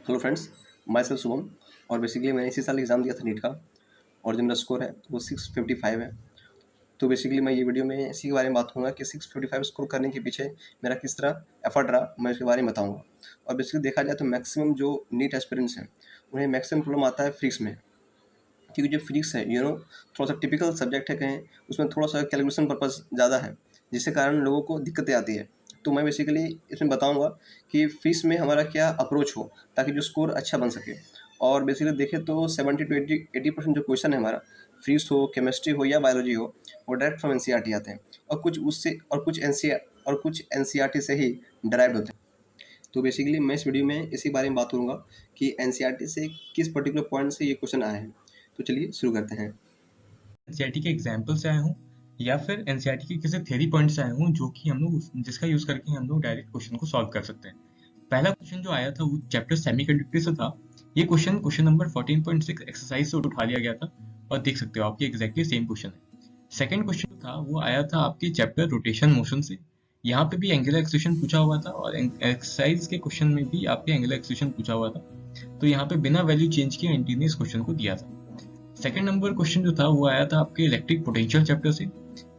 Hello friends, my self Shubham. और basically मैंने इसी साल एग्ज़ाम दिया था नीट का और जो मेरा स्कोर है वो 655 है। तो बेसिकली मैं ये वीडियो में इसी के बारे में बात करूँगा कि 655 स्कोर करने के पीछे मेरा किस तरह एफर्ट रहा, मैं इसके बारे में बताऊँगा। और बेसिकली देखा जाए तो मैक्सिमम जो नीट एस्पिरेंट्स हैं उन्हें मैक्सिमम प्रॉब्लम आता है फिजिक्स में, क्योंकि जो फिजिक्स है थोड़ा सा टिपिकल सब्जेक्ट है, कहें उसमें थोड़ा सा कैलकुलेशन पर्पस ज़्यादा है, जिसके कारण लोगों को दिक्कतें आती है। तो मैं बेसिकली इसमें बताऊंगा कि फिजिक्स में हमारा क्या अप्रोच हो ताकि जो स्कोर अच्छा बन सके। और बेसिकली देखें तो 70 to 80% जो क्वेश्चन है हमारा, फिजिक्स हो, केमिस्ट्री हो या बायोलॉजी हो, वो डायरेक्ट फ्रॉम एनसीईआरटी आते हैं और कुछ एनसीईआरटी से ही डराइव होते हैं। तो बेसिकली मैं इस वीडियो में इसी बारे में बात करूँगा कि एनसीईआरटी से किस पर्टिकुलर पॉइंट से ये क्वेश्चन आए हैं। तो चलिए शुरू करते हैं। एनसीईआरटी के एग्जाम्पल से आए हूँ या फिर एनसीईआरटी के किसी थ्योरी पॉइंट से आए हूँ जो कि हम लोग जिसका यूज करके हम लोग डायरेक्ट क्वेश्चन को सॉल्व कर सकते हैं। पहला क्वेश्चन जो आया था वो चैप्टर सेमीकंडक्टर से था। ये क्वेश्चन नंबर 14.6 एक्सरसाइज से उठा लिया गया था और देख सकते हो आपके एग्जैक्टली सेम क्वेश्चन है। सेकंड क्वेश्चन था वो आया था आपके चैप्टर रोटेशन मोशन से। यहाँ पे भी एंगुलर एक्सेलरेशन पूछा हुआ था और एक्सरसाइज के क्वेश्चन में भी आपके एंगुलर एक्सेलरेशन पूछा हुआ था। तो यहाँ पे बिना वैल्यू चेंज किए एंटी ने इस क्वेश्चन को दिया था। सेकंड नंबर क्वेश्चन जो था वो आया था आपके इलेक्ट्रिक पोटेंशियल चैप्टर से।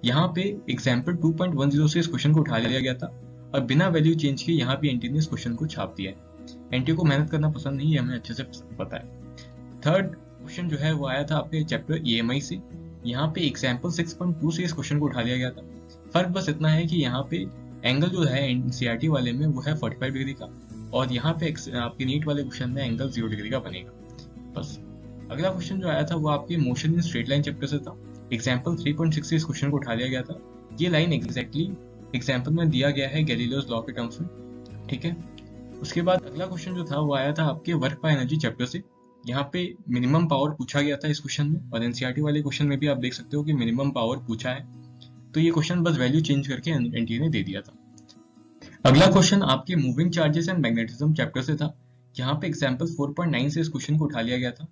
यहाँ पे एग्जाम्पल 2.10 से इस क्वेश्चन को उठा लिया गया था और बिना वैल्यू चेंज किए यहाँ पे एंटी ने इस क्वेश्चन को छाप दिया है। एंटी को मेहनत करना पसंद नहीं है, हमें अच्छे से पता है। थर्ड क्वेश्चन जो है वो आया था आपके चैप्टर ईएमआई से। यहाँ पे एग्जाम्पल 6.2 से इस क्वेश्चन को उठा लिया गया था। फर्क बस इतना है कि यहाँ पे एंगल जो है एनसीईआरटी वाले में वो है 45 डिग्री का और यहाँ पे आपके नीट वाले क्वेश्चन में एंगल 0 डिग्री का बनेगा बस। अगला क्वेश्चन जो आया था वो आपके motion in straight line chapter से था। एग्जाम्पल 3.6 से इस क्वेश्चन को उठा लिया गया था। ये लाइन एग्जैक्टली एग्जाम्पल में दिया गया है गैलीलियोस लॉ के टर्म्स में, ठीक है। उसके बाद अगला क्वेश्चन जो था वो आया था आपके वर्क बाय एनर्जी चैप्टर से। यहाँ पे मिनिमम पावर पूछा गया था इस क्वेश्चन में और एनसीईआरटी वाले क्वेश्चन में भी आप देख सकते हो कि मिनिमम पावर पूछा है। तो ये क्वेश्चन बस वैल्यू चेंज करके एनटीए ने दे दिया था। अगला क्वेश्चन आपके moving charges and magnetism chapter से था। यहाँ पे एग्जाम्पल 4.9 से इस क्वेश्चन को उठा लिया गया था।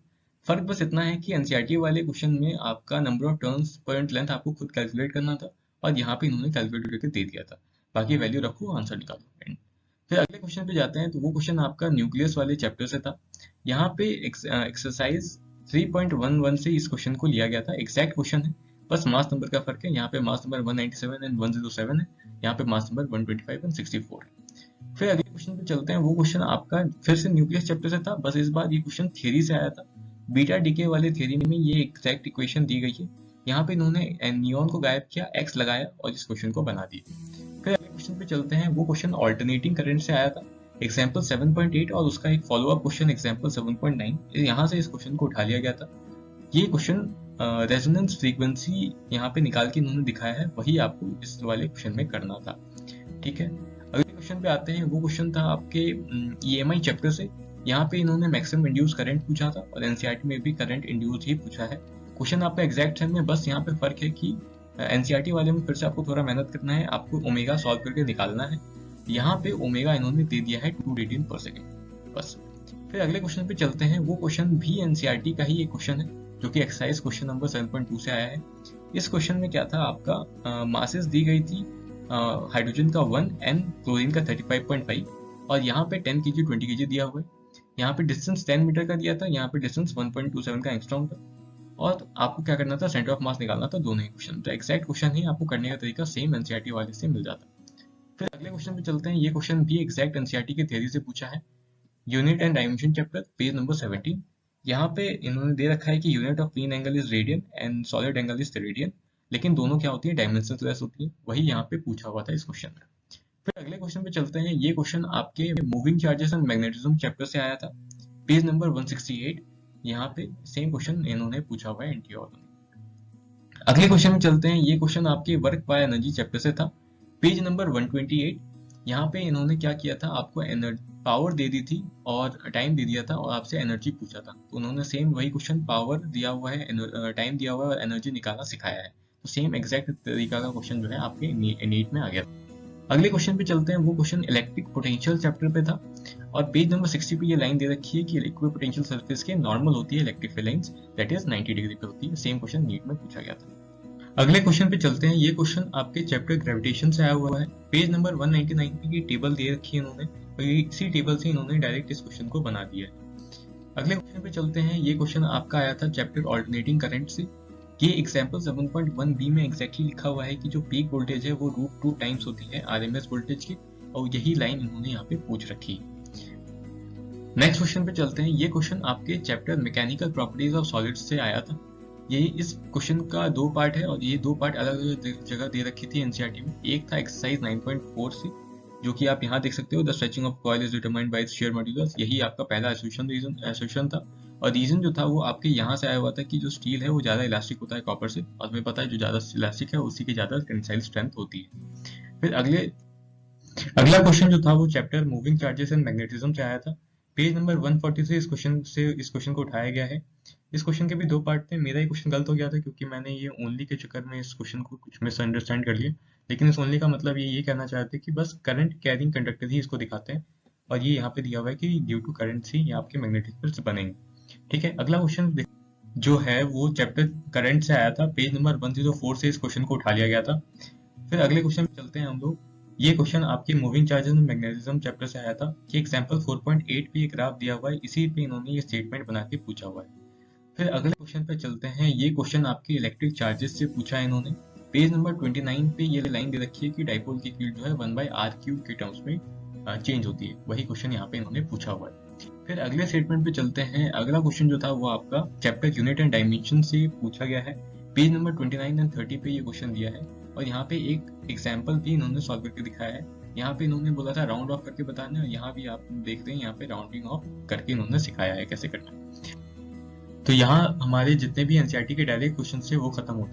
फर्क बस इतना है कि एनसीईआरटी वाले क्वेश्चन में आपका number of turns per unit length आपको खुद कैलकुलेट करना था और यहाँ पे इन्होंने कैलकुलेट करके दे दिया था। बाकी वैल्यू रखो, आंसर निकालो। फिर अगले क्वेश्चन पे जाते हैं तो वो क्वेश्चन आपका न्यूक्लियस वाले चैप्टर से था। यहाँ पे एक्सरसाइज 3.11 से इस क्वेश्चन को लिया गया था। एग्जैक्ट क्वेश्चन है, बस मास नंबर का फर्क है। यहाँ पे मास नंबर 197 एंड 107 है, यहाँ पे मास नंबर 125 एंड 64 है। फिर अगले क्वेश्चन पे चलते हैं। वो क्वेश्चन आपका फिर से न्यूक्लियस चैप्टर से था, बस इस बार ये क्वेश्चन थ्योरी से आया था। बीटा डीके वाले थ्योरी में ये एग्जैक्ट इक्वेशन दी गई है। यहाँ पे इन्होंने नियॉन को गायब किया, एक्स लगाया और इस क्वेश्चन को बना दिया। फिर अगले क्वेश्चन पे चलते हैं। वो क्वेश्चन ऑल्टरनेटिंग करंट से आया था। एग्जाम्पल 7.8 और उसका एक फॉलो अप क्वेश्चन एग्जाम्पल 7.9, यहाँ से इस क्वेश्चन को उठा लिया गया था। ये क्वेश्चन रेजोनेंस फ्रीक्वेंसी यहाँ पे निकाल के इन्होंने दिखाया है, वही आपको इस वाले क्वेश्चन में करना था, ठीक है। अगले क्वेश्चन पे आते हैं। वो क्वेश्चन था आपके ईएमआई चैप्टर से। यहाँ पे इन्होंने मैक्सिमम इंड्यूस करंट पूछा था और एनसीईआरटी में भी करंट इंड्यूस ही पूछा है। क्वेश्चन आपका एग्जैक्ट सेम है, बस यहाँ पे फर्क है कि एनसीईआरटी वाले में फिर से आपको थोड़ा मेहनत करना है, आपको ओमेगा सॉल्व करके निकालना है। यहाँ पे ओमेगा इन्होंने दे दिया है 218 पर सेकेंड बस। फिर अगले क्वेश्चन पे चलते हैं। वो क्वेश्चन भी एनसीईआरटी का ही एक क्वेश्चन है जो कि एक्सरसाइज क्वेश्चन नंबर 7.2 से आया है। इस क्वेश्चन में क्या था, आपका मासेस दी गई थी हाइड्रोजन का 1 एंड क्लोरीन का 35.5 और यहाँ पे 10 kg 20 kg दिया हुआ है। यहाँ पे डिस्टेंस 10 मीटर का दिया था, यहाँ पे डिस्टेंस 1.27 का एंगस्ट्रॉम था और आपको क्या करना था, सेंटर ऑफ मास निकालना था। दोनों ही क्वेश्चन तो एक्जैक्ट क्वेश्चन ही, आपको करने का तरीका सेम एनसीईआरटी वाले से मिल जाता। फिर अगले क्वेश्चन पे चलते हैं। ये क्वेश्चन भी एग्जैक्ट एनसीईआरटी के थ्योरी से पूछा है। Unit and dimension chapter, page number 17। यहाँ पे इन्होंने दे रखा है कि unit of clean angle is radian and solid angle is radian, लेकिन दोनों क्या होती है, डायमेंशनलेस होती है। वही यहाँ पे पूछा हुआ था इस क्वेश्चन में। फिर अगले क्वेश्चन पे चलते हैं। ये क्वेश्चन आपके moving charges and magnetism chapter से आया था, पेज नंबर 168। यहाँ पे सेम क्वेश्चन इन्होंने पूछा हुआ है एनटीए वालों ने। अगले क्वेश्चन में चलते हैं। ये क्वेश्चन आपके वर्क बाय एनर्जी चैप्टर से था, पेज नंबर 128। यहाँ पे इन्होंने क्या किया था, आपको पावर दे दी थी और टाइम दे दिया था और आपसे एनर्जी पूछा था। तो उन्होंने सेम वही क्वेश्चन, पावर दिया हुआ है, टाइम दिया हुआ है और एनर्जी निकालना सिखाया है। तो सेम एग्जैक्ट तरीका का क्वेश्चन जो है आपके नीट में आ गया। अगले क्वेश्चन पे चलते हैं। वो क्वेश्चन इलेक्ट्रिक पोटेंशियल चैप्टर पे था और पेज नंबर 60 पे ये लाइन दे रखी है कि इक्विपोटेंशियल सरफेस के नॉर्मल होती है electric field lines, that is 90 degree पे होती है। सेम क्वेश्चन नीट में पूछा गया था। अगले क्वेश्चन पे चलते हैं। ये क्वेश्चन आपके चैप्टर ग्रेविटेशन से आया हुआ है, पेज नंबर 199 पे ये टेबल दे रखी है इन्होंने और इसी टेबल से इन्होंने डायरेक्ट इस क्वेश्चन को बना दिया है। अगले क्वेश्चन पे चलते हैं। ये क्वेश्चन आपका आया था चैप्टर ऑल्टरनेटिंग करंट से। ये एग्जाम्पल 7.1b में एग्जैक्टली लिखा हुआ है कि जो पीक वोल्टेज है वो √2 टाइम्स होती है आरएमएस वोल्टेज की, और यही लाइन इन्होंने यहाँ पे पूछ रखी है। नेक्स्ट क्वेश्चन पे चलते हैं। ये क्वेश्चन आपके chapter mechanical properties of solids से आया था। ये इस क्वेश्चन का 2 पार्ट है, और ये 2 पार्ट अलग अलग जगह दे रखी थी एनसीईआरटी में। एक था एक्सरसाइज 9.4 से, जो कि आप यहाँ देख सकते हो, the stretching of coil is determined by it's shear modulus. यही आपका पहला एसोसिएशन था, और रीजन जो था वो आपके यहाँ से आया हुआ था कि जो स्टील है वो ज्यादा इलास्टिक होता है कॉपर से, और हमें पता है जो ज्यादा इलास्टिक है उसी की ज्यादा टेंसाइल स्ट्रेंथ होती है। फिर अगला क्वेश्चन जो था वो chapter moving charges and magnetism से आया था। पेज नंबर 140 से इस क्वेश्चन को उठाया गया है। इस क्वेश्चन के भी 2 पार्ट थे। मेरा ही क्वेश्चन गलत हो गया था क्योंकि मैंने ये ओनली के चक्कर में इस क्वेश्चन को कुछ मिसअंडरस्टैंड कर लिया, लेकिन इस ओनली का मतलब ये कहना चाहते हैं कि बस करंट कैरिंग कंडक्टर ही इसको दिखाते हैं, और ये यहाँ पे दिया हुआ है कि ड्यू टू करंट से ये आपके मैग्नेटिक फील्ड्स बनेंगे। ठीक है, अगला क्वेश्चन जो है वो चैप्टर करंट से आया था। पेज नंबर 104 से इस क्वेश्चन को उठा लिया गया था। फिर अगले क्वेश्चन पे चलते हैं हम लोग। ये क्वेश्चन आपके moving charges and magnetism chapter से आया था कि एग्जांपल 4.8 पे एक ग्राफ दिया हुआ है, इसी पे इन्होंने ये स्टेटमेंट बना के पूछा हुआ है। फिर अगले क्वेश्चन पे चलते हैं। ये क्वेश्चन आपके इलेक्ट्रिक चार्जेस से पूछा है इन्होंने। पेज नंबर 29 पे ये लाइन दे रखी है कि डाइपोल की फील्ड जो है 1/r³ के टर्म्स में चेंज होती है। वही क्वेश्चन यहाँ पे इन्होंने पूछा हुआ है। फिर अगले स्टेटमेंट पे चलते हैं। अगला क्वेश्चन जो था वो आपका चैप्टर यूनिट एंड डायमेंशन से पूछा गया है। पेज नंबर 29 एंड 30 पे ये क्वेश्चन दिया है, और यहाँ पे एक एग्जाम्पल भी इन्होंने सॉल्व करके दिखाया है। यहाँ पे इन्होंने बोला था राउंड ऑफ करके बताना, और यहाँ भी आप देख रहे हैं यहाँ पे राउंडिंग ऑफ करके इन्होंने सिखाया है कैसे करना। तो यहाँ हमारे जितने भी एनसीईआरटी के डायरेक्ट क्वेश्चन थे वो खत्म होते हैं।